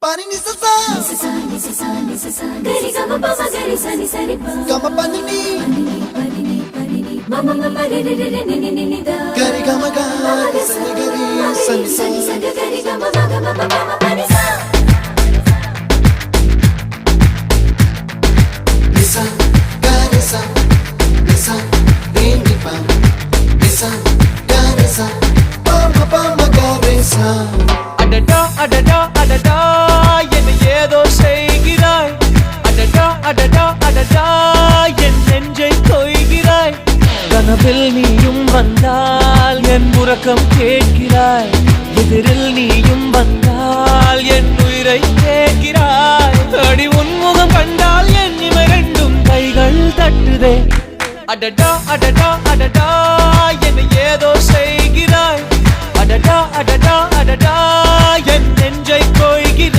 Pani ni sa gari gama pa ma gari sa ni sa ri pa gama pani ni mama mama re re re ni ni ni da gari gama ga sa ni gari sa ni sa gari gama ma pani sa nisa gari sa nisa re ni pa nisa gari sa pa ma gari sa adada adada adada என்ன ஏதோ செய்கிறாய் adada adada adada என் நெஞ்சை கொய்கிறாய் கனவில் நீயும் வந்தால் என் உறக்கம் கேட்கிறாய் எதிரில் நீயும் வந்தால் என் உயிரை கேட்கிறாய் அடி உன்முகம் கண்டால் என் இமை ரெண்டும் கைகள் தட்டுதே adada adada adada என்ன ஏதோ செய்கிறாய் adada adada adada என் நெஞ்சை கொய்கிறாய்